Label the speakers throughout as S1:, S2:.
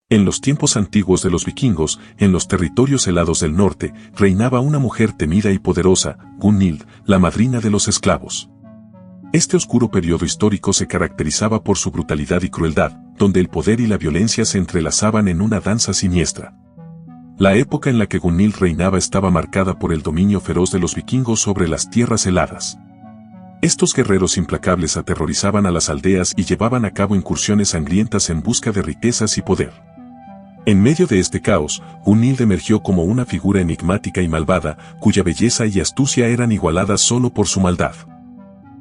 S1: En los tiempos antiguos de los vikingos, en los territorios helados del norte, reinaba una mujer temida y poderosa, Gunhild, la madrina de los esclavos. Este oscuro periodo histórico se caracterizaba por su brutalidad y crueldad, donde el poder y la violencia se entrelazaban en una danza siniestra. La época en la que Gunhild reinaba estaba marcada por el dominio feroz de los vikingos sobre las tierras heladas. Estos guerreros implacables aterrorizaban a las aldeas y llevaban a cabo incursiones sangrientas en busca de riquezas y poder. En medio de este caos, Gunhild emergió como una figura enigmática y malvada, cuya belleza y astucia eran igualadas solo por su maldad.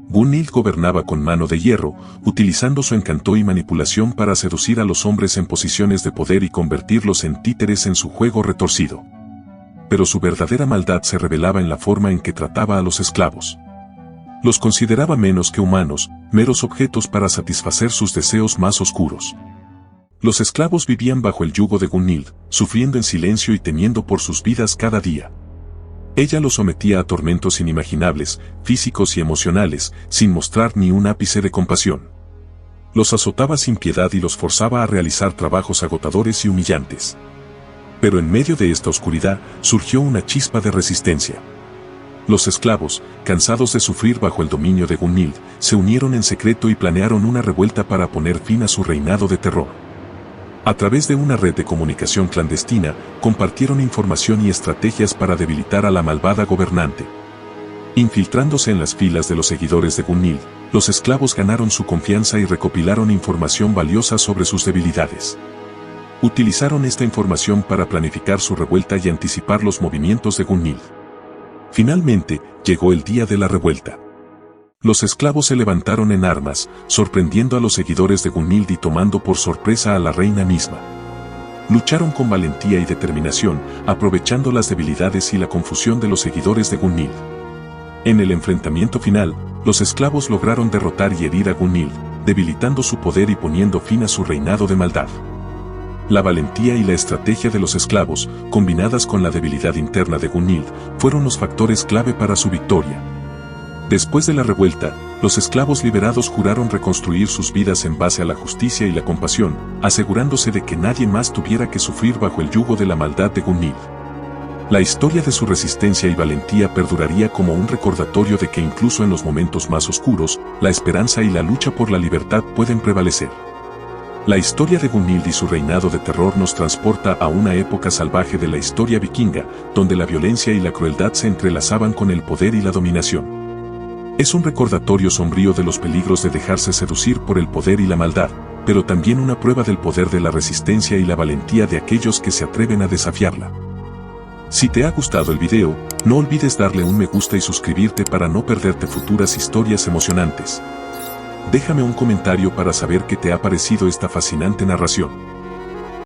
S1: Gunhild gobernaba con mano de hierro, utilizando su encanto y manipulación para seducir a los hombres en posiciones de poder y convertirlos en títeres en su juego retorcido. Pero su verdadera maldad se revelaba en la forma en que trataba a los esclavos. Los consideraba menos que humanos, meros objetos para satisfacer sus deseos más oscuros. Los esclavos vivían bajo el yugo de Gunhild, sufriendo en silencio y temiendo por sus vidas cada día. Ella los sometía a tormentos inimaginables, físicos y emocionales, sin mostrar ni un ápice de compasión. Los azotaba sin piedad y los forzaba a realizar trabajos agotadores y humillantes. Pero en medio de esta oscuridad, surgió una chispa de resistencia. Los esclavos, cansados de sufrir bajo el dominio de Gunhild, se unieron en secreto y planearon una revuelta para poner fin a su reinado de terror. A través de una red de comunicación clandestina, compartieron información y estrategias para debilitar a la malvada gobernante. Infiltrándose en las filas de los seguidores de Gunhild, los esclavos ganaron su confianza y recopilaron información valiosa sobre sus debilidades. Utilizaron esta información para planificar su revuelta y anticipar los movimientos de Gunhild. Finalmente, llegó el día de la revuelta. Los esclavos se levantaron en armas, sorprendiendo a los seguidores de Gunhild y tomando por sorpresa a la reina misma. Lucharon con valentía y determinación, aprovechando las debilidades y la confusión de los seguidores de Gunhild. En el enfrentamiento final, los esclavos lograron derrotar y herir a Gunhild, debilitando su poder y poniendo fin a su reinado de maldad. La valentía y la estrategia de los esclavos, combinadas con la debilidad interna de Gunhild, fueron los factores clave para su victoria. Después de la revuelta, los esclavos liberados juraron reconstruir sus vidas en base a la justicia y la compasión, asegurándose de que nadie más tuviera que sufrir bajo el yugo de la maldad de Gunhild. La historia de su resistencia y valentía perduraría como un recordatorio de que incluso en los momentos más oscuros, la esperanza y la lucha por la libertad pueden prevalecer. La historia de Gunhild y su reinado de terror nos transporta a una época salvaje de la historia vikinga, donde la violencia y la crueldad se entrelazaban con el poder y la dominación. Es un recordatorio sombrío de los peligros de dejarse seducir por el poder y la maldad, pero también una prueba del poder de la resistencia y la valentía de aquellos que se atreven a desafiarla. Si te ha gustado el video, no olvides darle un me gusta y suscribirte para no perderte futuras historias emocionantes. Déjame un comentario para saber qué te ha parecido esta fascinante narración.